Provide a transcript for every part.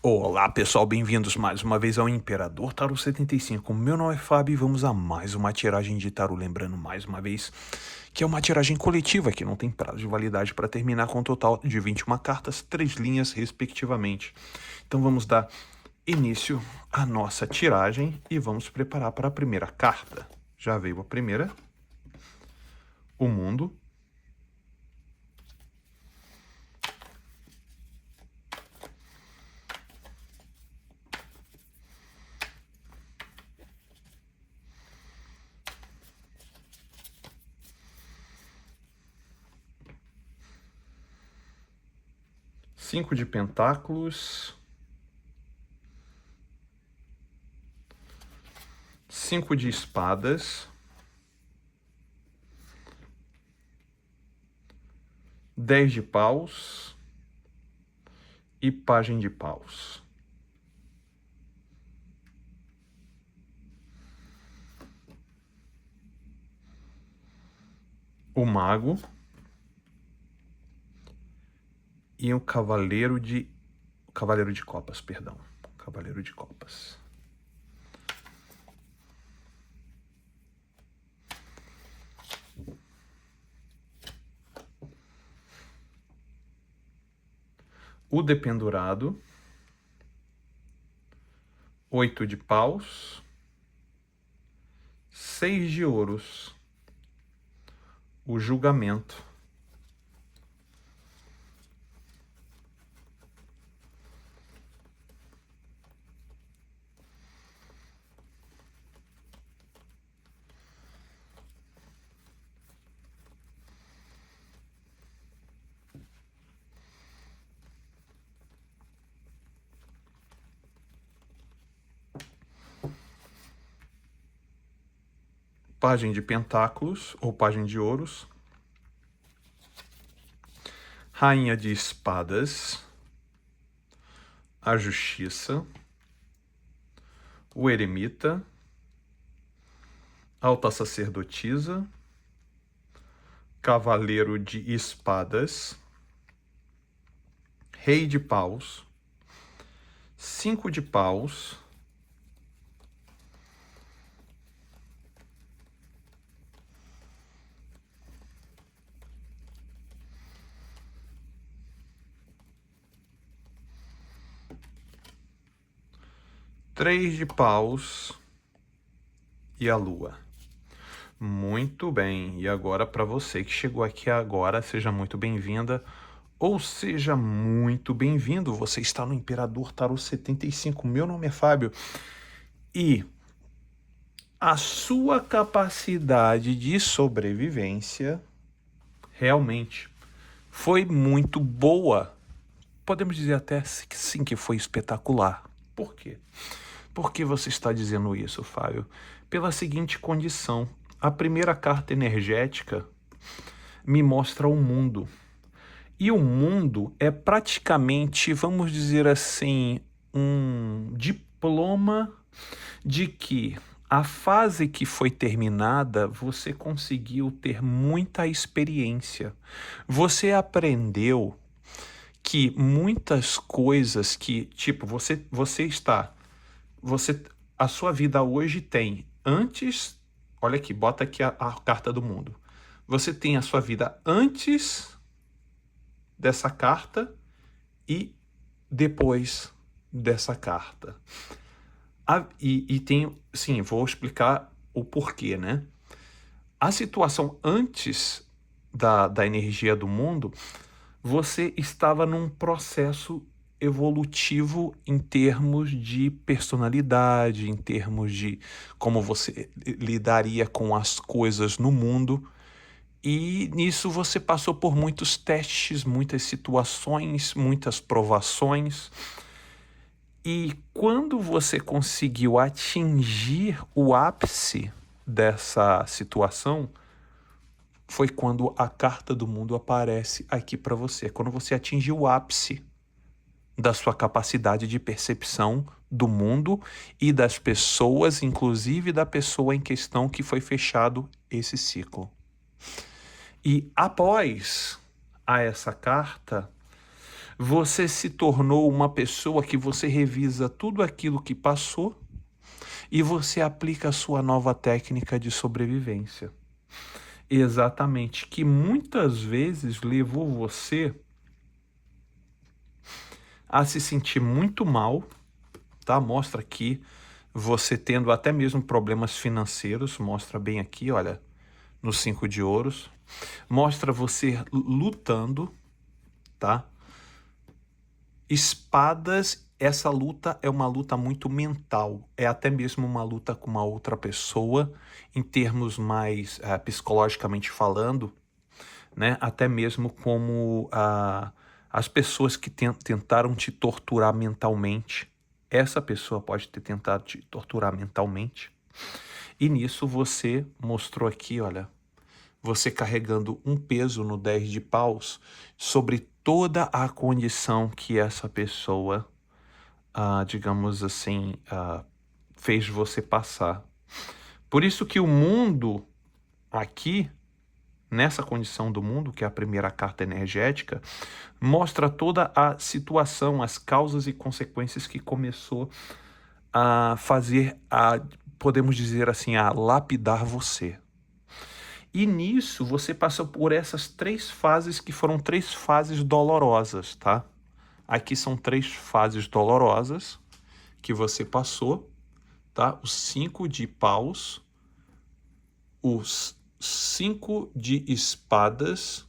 Olá pessoal, bem-vindos mais uma vez ao Imperador Tarot 75. Meu nome é Fábio e vamos a mais uma tiragem de tarot. Lembrando mais uma vez que é uma tiragem coletiva que não tem prazo de validade para terminar com um total de 21 cartas, 3 linhas respectivamente. Então vamos dar início à nossa tiragem e vamos preparar para a primeira carta. Já veio a primeira, o mundo. Cinco de pentáculos, 5 de espadas, 10 de paus e pajem de paus. O mago e o cavaleiro de copas, perdão. Cavaleiro de copas. O dependurado, 8 de paus, 6 de ouros, o julgamento, pajem de pentáculos ou pajem de ouros, rainha de espadas, a justiça, o eremita, alta sacerdotisa, cavaleiro de espadas, rei de paus, 5 de paus, três de paus e a lua. Muito bem, e agora para você que chegou aqui agora, seja muito bem-vinda ou seja muito bem-vindo. Você está no Imperador Tarot 75. Meu nome é Fábio e a sua capacidade de sobrevivência realmente foi muito boa. Podemos dizer até que sim, que foi espetacular. Por quê? Por que você está dizendo isso, Fábio? Pela seguinte condição. A primeira carta energética me mostra o mundo. E o mundo é praticamente, vamos dizer assim, um diploma de que a fase que foi terminada, você conseguiu ter muita experiência. Você aprendeu que muitas coisas que, tipo, a sua vida hoje tem antes, olha aqui, bota aqui a carta do mundo. Você tem a sua vida antes dessa carta e depois dessa carta. E tem, sim, vou explicar o porquê, né? A situação antes da energia do mundo, você estava num processo evolutivo em termos de personalidade, em termos de como você lidaria com as coisas no mundo. E nisso você passou por muitos testes, muitas situações, muitas provações. E quando você conseguiu atingir o ápice dessa situação, foi quando a carta do mundo aparece aqui para você. Quando você atingiu o ápice da sua capacidade de percepção do mundo e das pessoas, inclusive da pessoa em questão que foi fechado esse ciclo. E após essa carta, Você se tornou uma pessoa que você revisa tudo aquilo que passou e você aplica a sua nova técnica de sobrevivência. Exatamente, que muitas vezes levou você a se sentir muito mal, tá? Mostra aqui você tendo até mesmo problemas financeiros, mostra bem aqui, olha, no 5 de ouros. Mostra você lutando, tá? Espadas, essa luta é uma luta muito mental, é até mesmo uma luta com uma outra pessoa, em termos mais psicologicamente falando, né? Até mesmo como as pessoas que tentaram te torturar mentalmente. Essa pessoa pode ter tentado te torturar mentalmente. E nisso você mostrou aqui, olha, você carregando um peso no 10 de paus sobre toda a condição que essa pessoa, digamos assim, fez você passar. Por isso que o mundo aqui, nessa condição do mundo, que é a primeira carta energética, mostra toda a situação, as causas e consequências que começou a fazer, podemos dizer assim, a lapidar você. E nisso você passou por essas 3 fases que foram 3 fases dolorosas, tá? Aqui são 3 fases dolorosas que você passou, tá? Os 5 de paus, os 5 de espadas,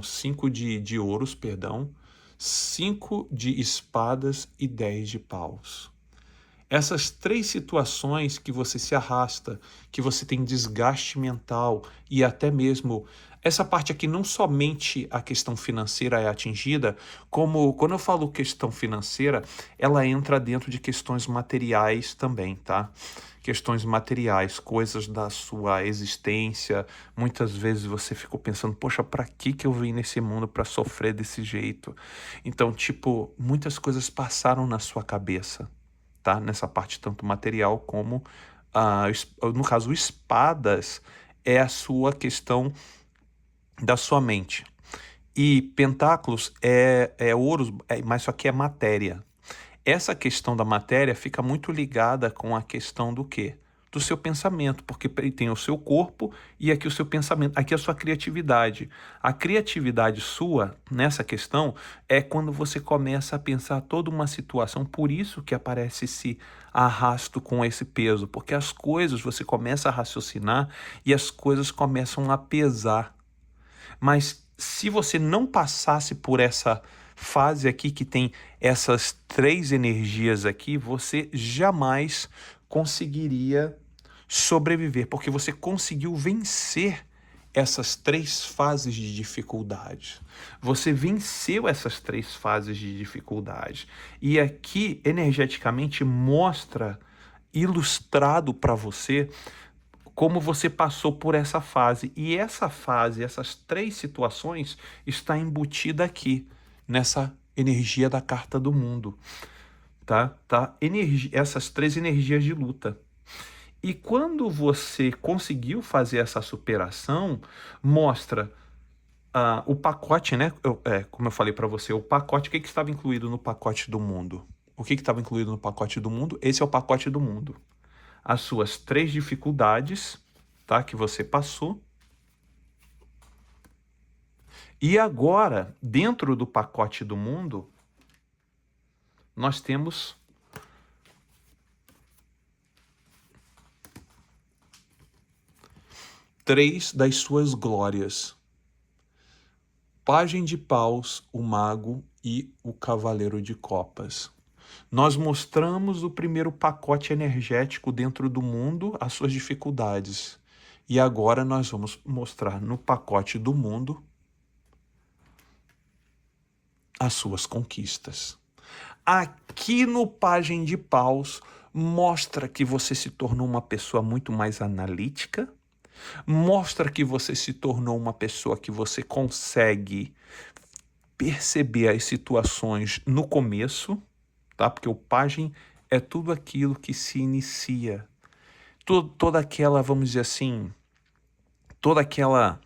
5 de ouros, 5 de espadas e 10 de paus. Essas 3 situações que você se arrasta, que você tem desgaste mental e até mesmo essa parte aqui, não somente a questão financeira é atingida, como quando eu falo questão financeira, ela entra dentro de questões materiais também, tá? Questões materiais, coisas da sua existência. Muitas vezes você ficou pensando, poxa, para que eu vim nesse mundo para sofrer desse jeito? Então, tipo, muitas coisas passaram na sua cabeça. Tá? Nessa parte tanto material como, no caso, espadas é a sua questão da sua mente. E pentáculos é ouros, mas isso aqui é matéria. Essa questão da matéria fica muito ligada com a questão do quê? Do seu pensamento, porque tem o seu corpo e aqui o seu pensamento, aqui a sua criatividade. A criatividade sua, nessa questão, é quando você começa a pensar toda uma situação, por isso que aparece esse arrasto com esse peso, porque as coisas, você começa a raciocinar e as coisas começam a pesar. Mas se você não passasse por essa fase aqui que tem essas 3 energias aqui, você jamais conseguiria sobreviver, porque você conseguiu vencer essas 3 fases de dificuldade. Você venceu essas 3 fases de dificuldade. E aqui, energeticamente, mostra, ilustrado para você, como você passou por essa fase. E essa fase, essas 3 situações, está embutida aqui, nessa energia da carta do mundo. Tá? Essas 3 energias de luta. E quando você conseguiu fazer essa superação, mostra o pacote, né? Como eu falei para você, o pacote, o que estava incluído no pacote do mundo? O que estava incluído no pacote do mundo? Esse é o pacote do mundo. As suas 3 dificuldades, tá? Que você passou. E agora, dentro do pacote do mundo, nós temos três das suas glórias: Pajem de Paus, o Mago e o Cavaleiro de Copas. Nós mostramos o primeiro pacote energético dentro do mundo, as suas dificuldades. E agora nós vamos mostrar no pacote do mundo as suas conquistas. Aqui no Pajem de Paus mostra que você se tornou uma pessoa muito mais analítica, mostra que você se tornou uma pessoa que você consegue perceber as situações no começo, tá? Porque o pajem é tudo aquilo que se inicia. Toda aquela, vamos dizer assim, toda aquela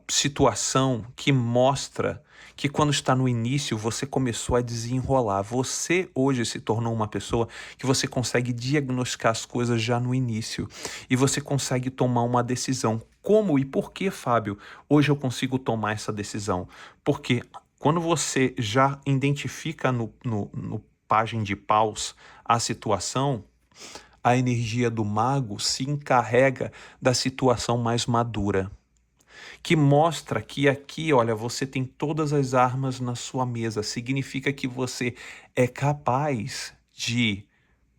situação que mostra que quando está no início você começou a desenrolar. Você hoje se tornou uma pessoa que você consegue diagnosticar as coisas já no início e você consegue tomar uma decisão. Como e por que, Fábio, hoje eu consigo tomar essa decisão? Porque quando você já identifica no Pajem de Paus a situação, a energia do mago se encarrega da situação mais madura, que mostra que aqui, olha, você tem todas as armas na sua mesa. Significa que você é capaz de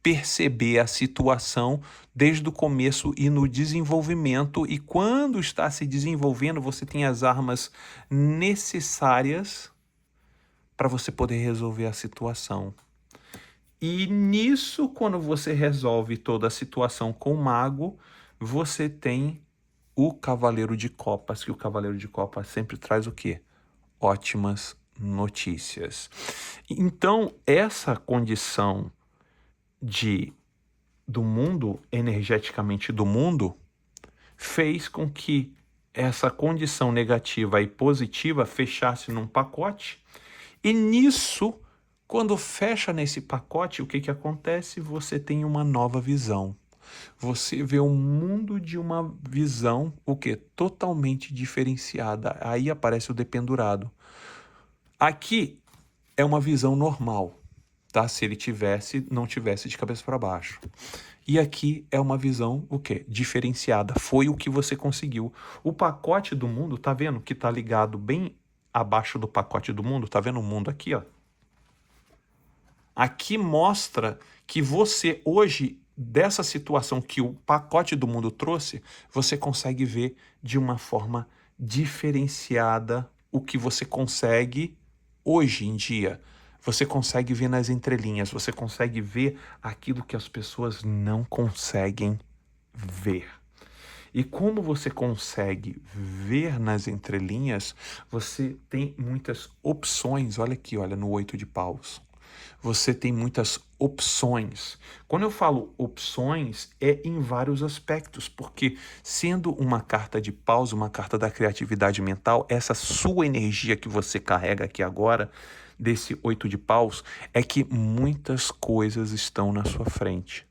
perceber a situação desde o começo e no desenvolvimento, e quando está se desenvolvendo, você tem as armas necessárias para você poder resolver a situação. E nisso, quando você resolve toda a situação com o mago, você tem o Cavaleiro de Copas, que o Cavaleiro de Copas sempre traz o quê? Ótimas notícias. Então, essa condição do mundo, energeticamente do mundo, fez com que essa condição negativa e positiva fechasse num pacote, e nisso, quando fecha nesse pacote, o que acontece? Você tem uma nova visão. Você vê o mundo de uma visão, o quê? Totalmente diferenciada. Aí aparece o dependurado. Aqui é uma visão normal, tá? Se ele não tivesse de cabeça para baixo. E aqui é uma visão, o quê? Diferenciada. Foi o que você conseguiu. O pacote do mundo, tá vendo que tá ligado bem abaixo do pacote do mundo? Tá vendo o mundo aqui, ó? Aqui mostra que você hoje, dessa situação que o pacote do mundo trouxe, você consegue ver de uma forma diferenciada o que você consegue hoje em dia. Você consegue ver nas entrelinhas, você consegue ver aquilo que as pessoas não conseguem ver. E como você consegue ver nas entrelinhas, você tem muitas opções. Olha aqui, olha no 8 de paus. Você tem muitas opções. Quando eu falo opções, é em vários aspectos, porque sendo uma carta de paus, uma carta da criatividade mental, essa sua energia que você carrega aqui agora, desse 8 de paus, é que muitas coisas estão na sua frente.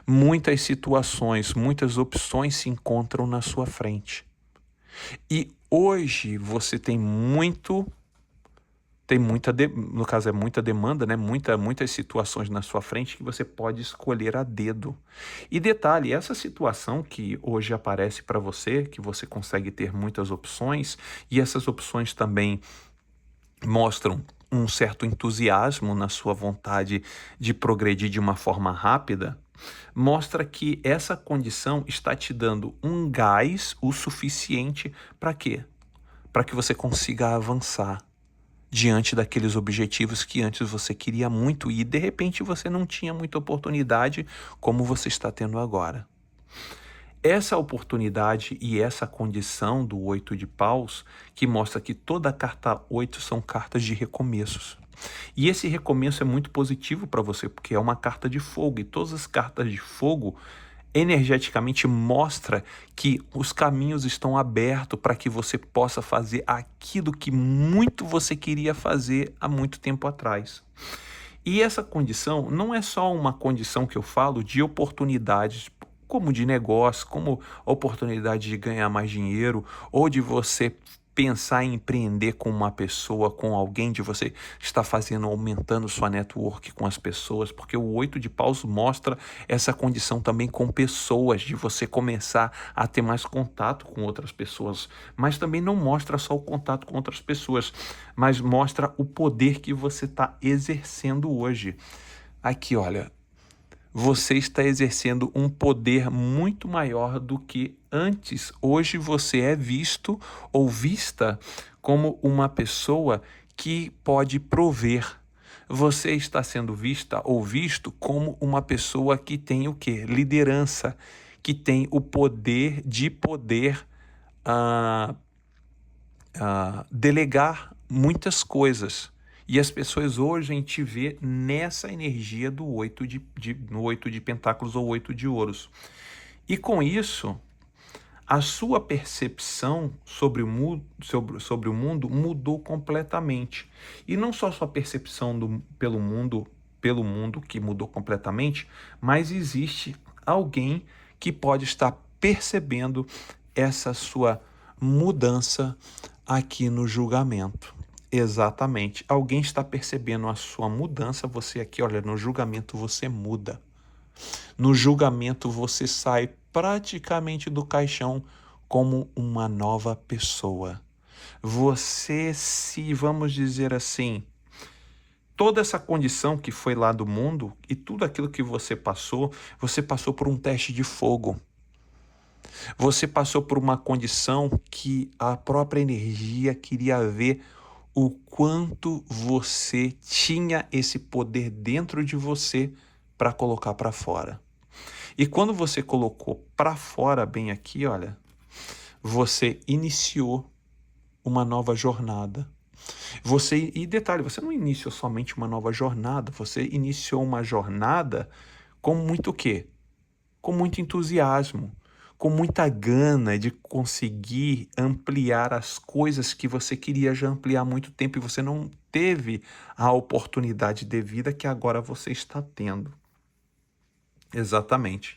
Muitas situações, muitas opções se encontram na sua frente. E hoje você tem muita, no caso é muita demanda, né? Muitas situações na sua frente que você pode escolher a dedo. E detalhe, essa situação que hoje aparece para você, que você consegue ter muitas opções, e essas opções também mostram um certo entusiasmo na sua vontade de progredir de uma forma rápida, mostra que essa condição está te dando um gás o suficiente para quê? Para que você consiga avançar diante daqueles objetivos que antes você queria muito e de repente você não tinha muita oportunidade como você está tendo agora. Essa oportunidade e essa condição do 8 de paus, que mostra que toda a carta 8 são cartas de recomeços. E esse recomeço é muito positivo para você, porque é uma carta de fogo, e todas as cartas de fogo energeticamente mostra que os caminhos estão abertos para que você possa fazer aquilo que muito você queria fazer há muito tempo atrás. E essa condição não é só uma condição que eu falo de oportunidades, como de negócio, como oportunidade de ganhar mais dinheiro, ou de você pensar em empreender com uma pessoa, com alguém, de você estar fazendo, aumentando sua network com as pessoas, porque o 8 de paus mostra essa condição também com pessoas, de você começar a ter mais contato com outras pessoas, mas também não mostra só o contato com outras pessoas, mas mostra o poder que você está exercendo hoje. Aqui, olha, você está exercendo um poder muito maior do que antes. Hoje você é visto ou vista como uma pessoa que pode prover. Você está sendo vista ou visto como uma pessoa que tem o quê? Liderança, que tem o poder de delegar muitas coisas. E as pessoas hoje a gente vê nessa energia do no 8 de pentáculos ou 8 de ouros. E com isso, a sua percepção sobre o mundo mudou completamente. E não só a sua percepção pelo mundo que mudou completamente, mas existe alguém que pode estar percebendo essa sua mudança aqui no julgamento. Exatamente. Alguém está percebendo a sua mudança, você aqui, olha, no julgamento você muda. No julgamento você sai praticamente do caixão como uma nova pessoa. Você vamos dizer assim, toda essa condição que foi lá do mundo e tudo aquilo que você passou por um teste de fogo. Você passou por uma condição que a própria energia queria ver o quanto você tinha esse poder dentro de você para colocar para fora. E quando você colocou para fora bem aqui, olha, você iniciou uma nova jornada. E detalhe, você não iniciou somente uma nova jornada, você iniciou uma jornada com muito o quê? Com muito entusiasmo, com muita gana de conseguir ampliar as coisas que você queria já ampliar há muito tempo e você não teve a oportunidade devida que agora você está tendo. Exatamente.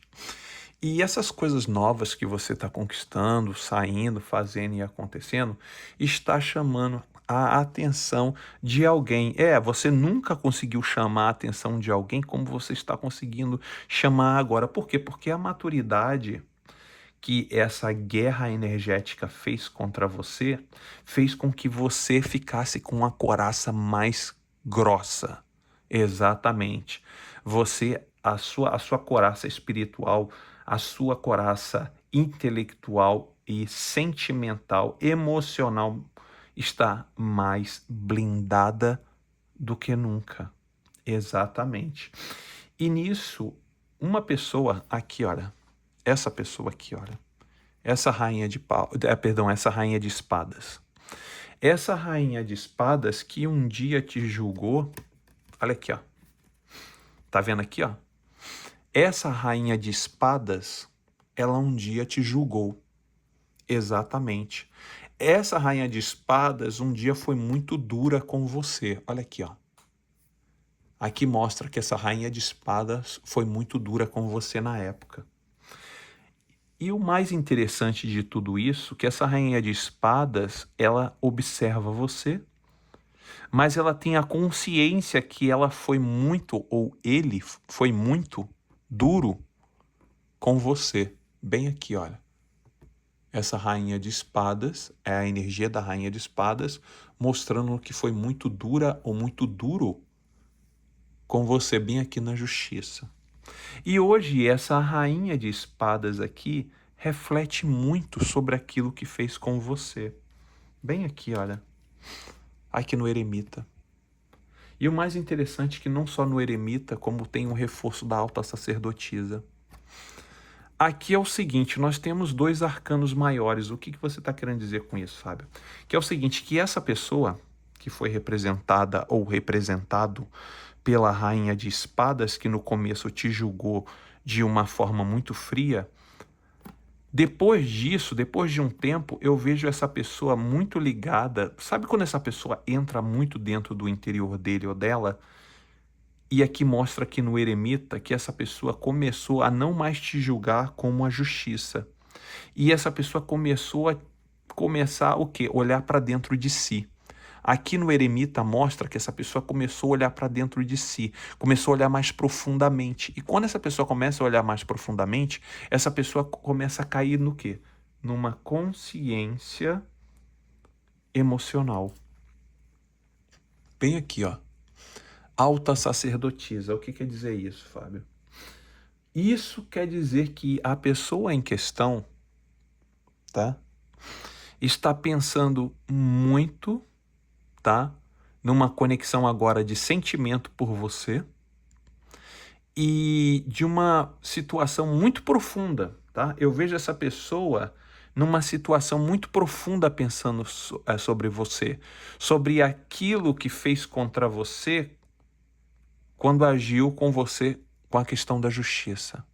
E essas coisas novas que você está conquistando, saindo, fazendo e acontecendo, está chamando a atenção de alguém. Você nunca conseguiu chamar a atenção de alguém como você está conseguindo chamar agora. Por quê? Porque a maturidade que essa guerra energética fez contra você, fez com que você ficasse com a coraça mais grossa. Exatamente. A sua coraça espiritual, a sua coraça intelectual e sentimental, emocional, está mais blindada do que nunca. Exatamente. E nisso, uma pessoa aqui, olha, essa pessoa aqui, olha, essa rainha de espadas. Essa rainha de espadas que um dia te julgou, olha aqui, ó. Tá vendo aqui, ó? Essa rainha de espadas, ela um dia te julgou. Exatamente. Essa rainha de espadas um dia foi muito dura com você. Olha aqui, ó. Aqui mostra que essa rainha de espadas foi muito dura com você na época. E o mais interessante de tudo isso, que essa rainha de espadas, ela observa você, mas ela tem a consciência que ela foi muito, ou ele foi muito duro com você. Bem aqui, olha. Essa rainha de espadas é a energia da rainha de espadas, mostrando que foi muito dura ou muito duro com você, bem aqui na justiça. E hoje essa rainha de espadas aqui reflete muito sobre aquilo que fez com você. Bem aqui, olha. Aqui no eremita. E o mais interessante é que não só no eremita, como tem um reforço da alta sacerdotisa. Aqui é o seguinte, nós temos dois arcanos maiores. O que você está querendo dizer com isso, Fábio? Que é o seguinte, que essa pessoa que foi representada ou representado pela rainha de espadas, que no começo te julgou de uma forma muito fria, depois disso, depois de um tempo, eu vejo essa pessoa muito ligada. Sabe quando essa pessoa entra muito dentro do interior dele ou dela? E aqui mostra aqui no eremita que essa pessoa começou a não mais te julgar como a justiça. E essa pessoa começou o quê? Olhar para dentro de si. Aqui no eremita mostra que essa pessoa começou a olhar para dentro de si, começou a olhar mais profundamente. E quando essa pessoa começa a olhar mais profundamente, essa pessoa começa a cair no quê? Numa consciência emocional. Bem aqui, ó. Alta sacerdotisa. O que quer dizer isso, Fábio? Isso quer dizer que a pessoa em questão, tá? Está pensando muito, tá? Numa conexão agora de sentimento por você e de uma situação muito profunda, tá? Eu vejo essa pessoa numa situação muito profunda pensando sobre você, sobre aquilo que fez contra você quando agiu com você com a questão da justiça.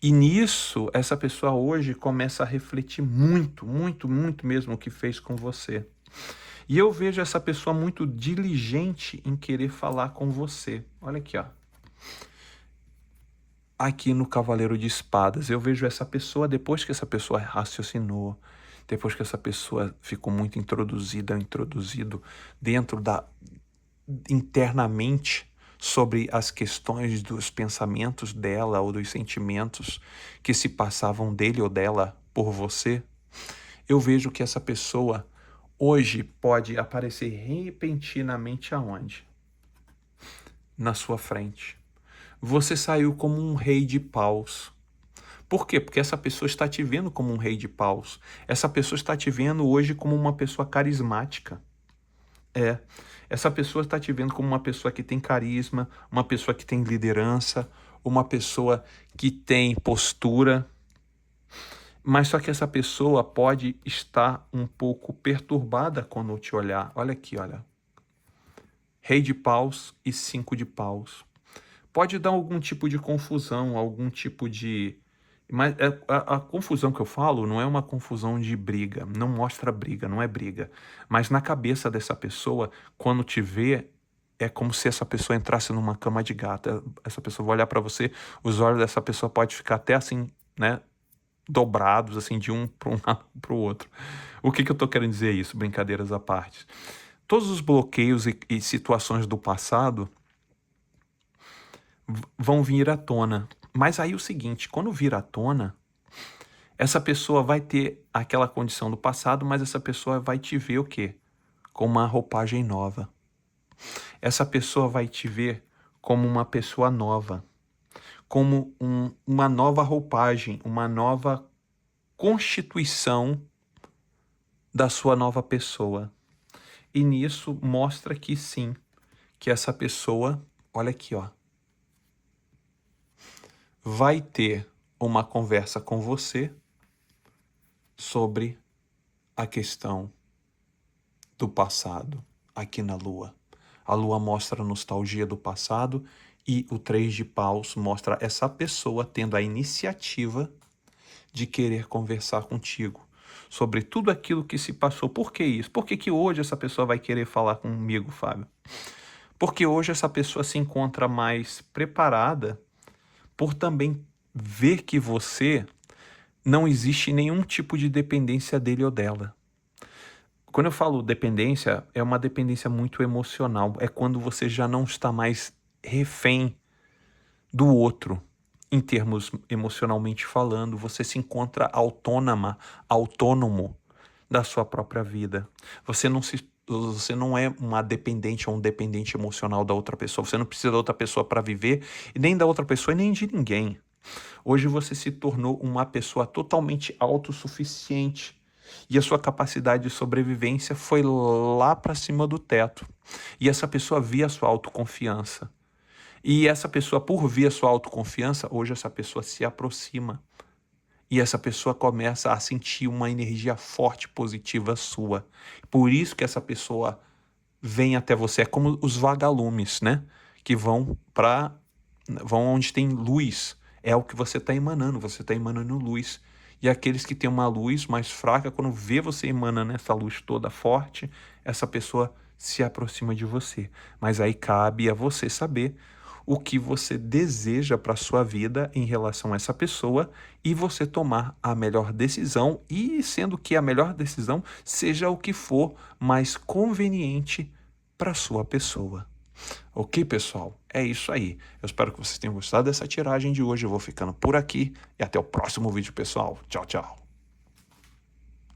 E nisso, essa pessoa hoje começa a refletir muito, muito, muito mesmo o que fez com você. E eu vejo essa pessoa muito diligente em querer falar com você. Olha aqui, ó. Aqui no Cavaleiro de Espadas, eu vejo essa pessoa, depois que essa pessoa raciocinou, depois que essa pessoa ficou muito introduzido dentro internamente sobre as questões dos pensamentos dela ou dos sentimentos que se passavam dele ou dela por você, eu vejo que essa pessoa hoje pode aparecer repentinamente aonde? Na sua frente. Você saiu como um rei de paus. Por quê? Porque essa pessoa está te vendo como um rei de paus. Essa pessoa está te vendo hoje como uma pessoa carismática. Essa pessoa está te vendo como uma pessoa que tem carisma, uma pessoa que tem liderança, uma pessoa que tem postura. Mas só que essa pessoa pode estar um pouco perturbada quando te olhar. Olha aqui, olha. Rei de paus e 5 de paus. Pode dar algum tipo de confusão, algum tipo de... Mas a confusão que eu falo não é uma confusão de briga, não mostra briga, não é briga. Mas na cabeça dessa pessoa, quando te vê, é como se essa pessoa entrasse numa cama de gato. Essa pessoa vai olhar para você, os olhos dessa pessoa podem ficar até assim, né, dobrados, assim, de um para o outro. O que eu tô querendo dizer isso? Brincadeiras à parte. Todos os bloqueios e situações do passado vão vir à tona. Mas aí o seguinte, quando vir à tona, essa pessoa vai ter aquela condição do passado, mas essa pessoa vai te ver o quê? Com uma roupagem nova. Essa pessoa vai te ver como uma pessoa nova, como uma nova roupagem, uma nova constituição da sua nova pessoa. E nisso mostra que sim, que essa pessoa, olha aqui, ó, vai ter uma conversa com você sobre a questão do passado aqui na Lua. A Lua mostra a nostalgia do passado e o 3 de paus mostra essa pessoa tendo a iniciativa de querer conversar contigo sobre tudo aquilo que se passou. Por que isso? Por que hoje essa pessoa vai querer falar comigo, Fábio? Porque hoje essa pessoa se encontra mais preparada por também ver que você não existe nenhum tipo de dependência dele ou dela. Quando eu falo dependência, é uma dependência muito emocional. É quando você já não está mais refém do outro, em termos emocionalmente falando. Você se encontra autônomo da sua própria vida. Você não é uma dependente ou um dependente emocional da outra pessoa. Você não precisa da outra pessoa para viver, e nem da outra pessoa e nem de ninguém. Hoje você se tornou uma pessoa totalmente autossuficiente e a sua capacidade de sobrevivência foi lá para cima do teto. E essa pessoa via a sua autoconfiança. E essa pessoa, por ver a sua autoconfiança, hoje essa pessoa se aproxima. E essa pessoa começa a sentir uma energia forte, positiva sua. Por isso que essa pessoa vem até você. É como os vagalumes, né? Que vão onde tem luz. É o que você está emanando luz. E aqueles que têm uma luz mais fraca, quando vê você emanando essa luz toda forte, essa pessoa se aproxima de você. Mas aí cabe a você saber o que você deseja para a sua vida em relação a essa pessoa e você tomar a melhor decisão, e sendo que a melhor decisão seja o que for mais conveniente para a sua pessoa. Ok, pessoal? É isso aí. Eu espero que vocês tenham gostado dessa tiragem de hoje. Eu vou ficando por aqui e até o próximo vídeo, pessoal. Tchau, tchau.